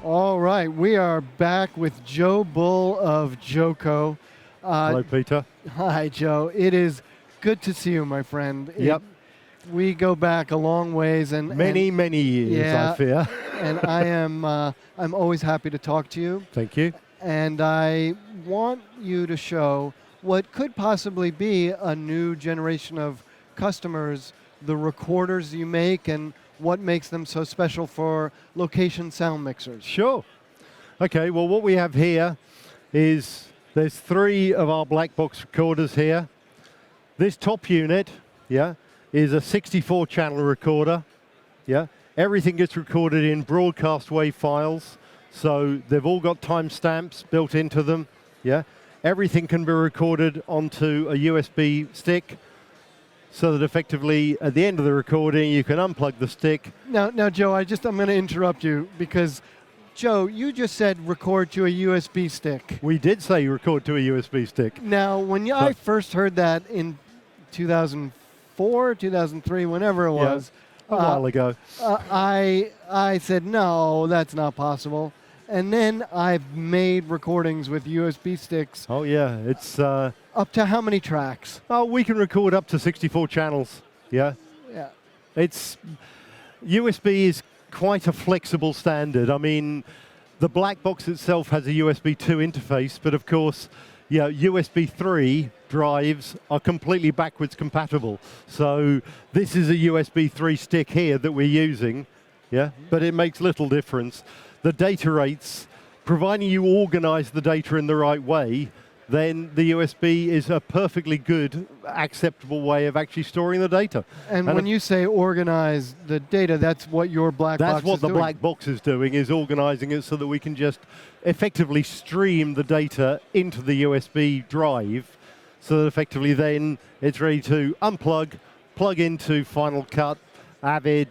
All right, we are back with Joe Bull of JoeCo. Hello, Peter. Hi, Joe. It is good to see you, my friend. Yep. We go back a long ways, and many years, yeah, I fear. And I'm always happy to talk to you. Thank you. And I want you to show what could possibly be a new generation of customers, the recorders you make, and what makes them so special for location sound mixers. Sure. Okay, well, what we have here is there's 3 of our black box recorders here. This top unit, is a 64-channel recorder. Everything gets recorded in broadcast wave files, so they've all got timestamps built into them. Everything can be recorded onto a USB stick, so that effectively at the end of the recording you can unplug the stick. Now, Joe, I'm going to interrupt you because, Joe, you just said record to a USB stick. We did say record to a USB stick. Now, when I first heard that in 2004, 2003, whenever it was, a while ago, I said, no, that's not possible. And then I've made recordings with USB sticks. Oh yeah, it's up to how many tracks? Oh, we can record up to 64 channels. Yeah. It's USB is quite a flexible standard. I mean, the black box itself has a USB 2 interface, but of course, USB 3 drives are completely backwards compatible. So this is a USB 3 stick here that we're using, but it makes little difference. The data rates, providing you organize the data in the right way, then the USB is a perfectly good, acceptable way of actually storing the data. And when you say organize the data, that's what your black box is doing? That's what the black box is doing, is organizing it so that we can just effectively stream the data into the USB drive, so that effectively then it's ready to unplug, plug into Final Cut, Avid,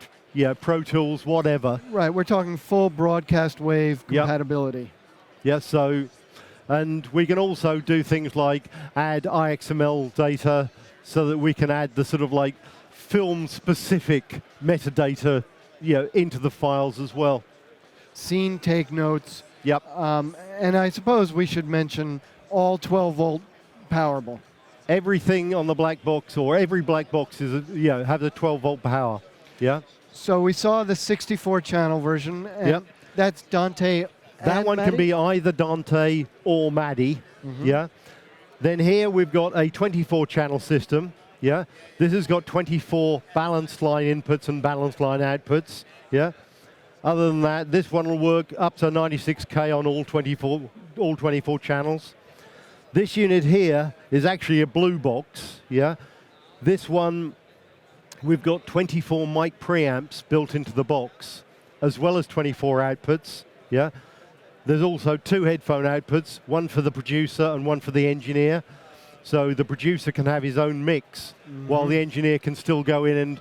Pro Tools, whatever. Right, we're talking full broadcast wave compatibility. And we can also do things like add IXML data so that we can add the sort of like film-specific metadata into the files as well. Scene take notes. Yep. And I suppose we should mention all 12-volt powerable. Everything on the black box, or every black box, is has a 12-volt power. Yeah. So we saw the 64-channel version, and that's Dante. That one can be either Dante or MADI. Then here we've got a 24-channel system. This has got 24 balanced line inputs and balanced line outputs. Other than that, this one will work up to 96K on all 24 channels. This unit here is actually a BlueBox. This one, we've got 24 mic preamps built into the box, as well as 24 outputs. There's also 2 headphone outputs, one for the producer and one for the engineer. So the producer can have his own mix, while the engineer can still go in and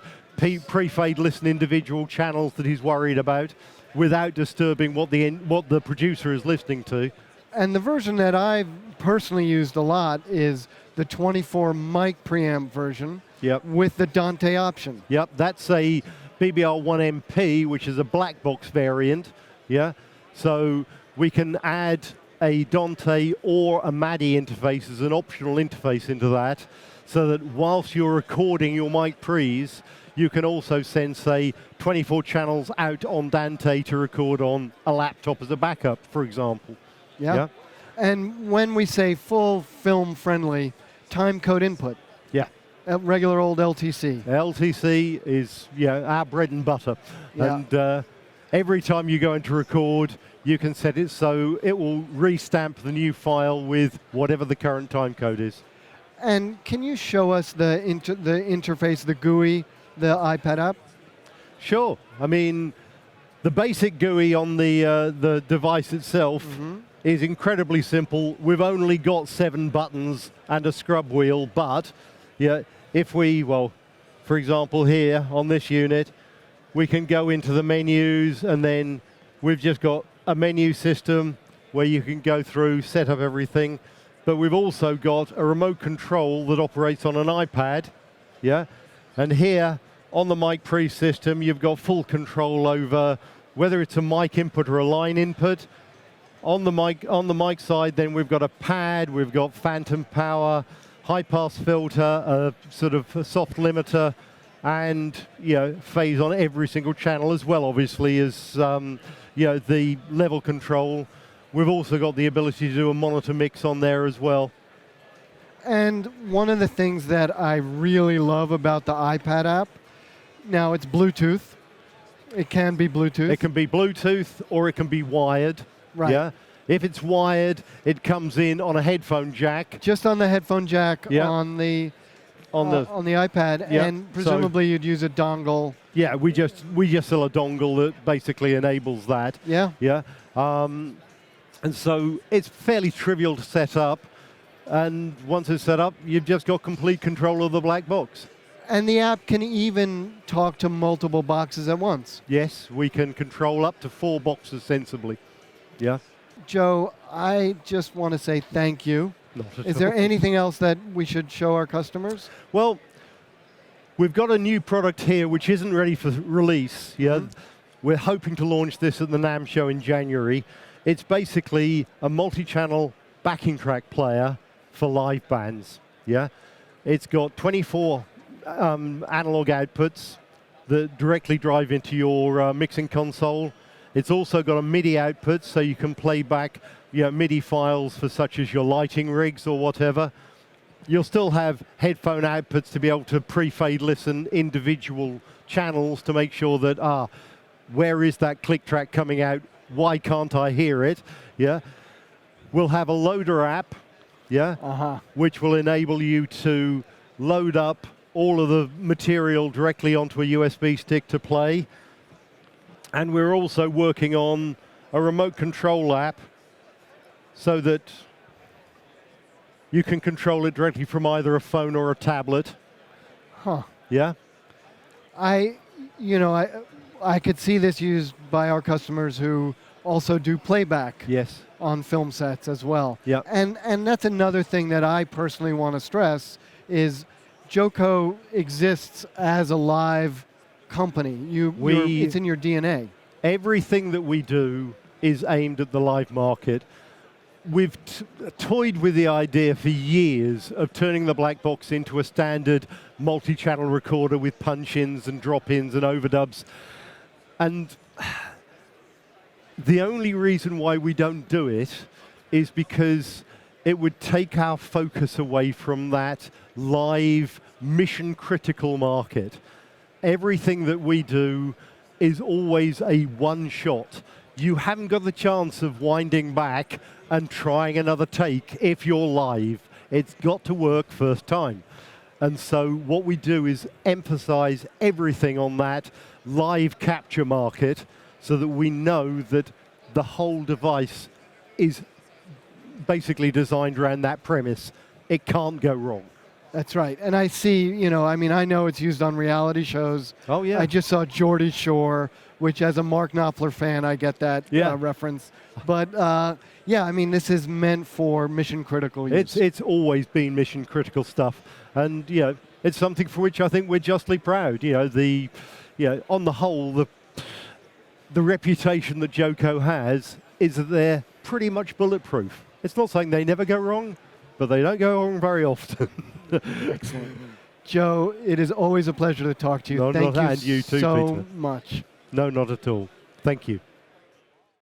pre-fade listen individual channels that he's worried about, without disturbing what the producer is listening to. And the version that I've personally used a lot is the 24 mic preamp version with the Dante option. That's a BBR1MP, which is a black box variant. So we can add a Dante or a MADI interface as an optional interface into that, so that whilst you're recording your mic pre's, you can also send, say, 24 channels out on Dante to record on a laptop as a backup, for example. And when we say full film friendly, time code input. Regular old LTC. LTC is our bread and butter. And every time you go into record, you can set it so it will restamp the new file with whatever the current time code is. And can you show us the interface, the GUI, the iPad app? Sure. I mean, the basic GUI on the device itself is incredibly simple. We've only got 7 buttons and a scrub wheel, but if we, for example, here on this unit, we can go into the menus, and then we've just got a menu system where you can go through, set up everything. But we've also got a remote control that operates on an iPad. And here on the mic pre system, you've got full control over whether it's a mic input or a line input. On the mic side, then we've got a pad, we've got phantom power, high pass filter, a sort of a soft limiter, and phase on every single channel, as well obviously as the level control. We've also got the ability to do a monitor mix on there as well. And one of the things that I really love about the iPad app, now it's Bluetooth. It can be Bluetooth. It can be Bluetooth or it can be wired. Right. Yeah. If it's wired, it comes in on a headphone jack. Just on the headphone jack on the iPad, and presumably you'd use a dongle. Yeah, we just sell a dongle that basically enables that. Yeah. Yeah. And so it's fairly trivial to set up. And once it's set up, you've just got complete control of the black box. And the app can even talk to multiple boxes at once. Yes, we can control up to 4 boxes sensibly. Yeah. Joe, I just want to say thank you. Is there anything else that we should show our customers? Well, we've got a new product here which isn't ready for release. Yeah. Mm-hmm. We're hoping to launch this at the NAB show in January. It's basically a multi-channel backing track player for live bands. Yeah. It's got 24 analog outputs that directly drive into your mixing console. It's also got a MIDI output, so you can play back MIDI files for such as your lighting rigs or whatever. You'll still have headphone outputs to be able to pre-fade listen individual channels to make sure that, where is that click track coming out? Why can't I hear it? Yeah. We'll have a loader app, which will enable you to load up all of the material directly onto a USB stick to play. And we're also working on a remote control app so that you can control it directly from either a phone or a tablet. Huh. Yeah? I could see this used by our customers who also do playback on film sets as well. Yeah. And that's another thing that I personally want to stress is JoeCo exists as a live company. It's in your DNA. Everything that we do is aimed at the live market. We've toyed with the idea for years of turning the black box into a standard multi-channel recorder with punch-ins and drop-ins and overdubs. And the only reason why we don't do it is because it would take our focus away from that live mission-critical market. Everything that we do is always a one-shot. You haven't got the chance of winding back and trying another take if you're live. It's got to work first time. And so what we do is emphasize everything on that live capture market so that we know that the whole device is basically designed around that premise. It can't go wrong. That's right. And I see, I know it's used on reality shows. Oh, yeah. I just saw Geordie Shore, which as a Mark Knopfler fan, I get that reference. But this is meant for mission critical use. It's always been mission critical stuff. And, it's something for which I think we're justly proud. On the whole, the reputation that JoeCo has is that they're pretty much bulletproof. It's not saying they never go wrong, but they don't go wrong very often. Excellent. Joe, it is always a pleasure to talk to you. Thank you so much. No, not at all. Thank you.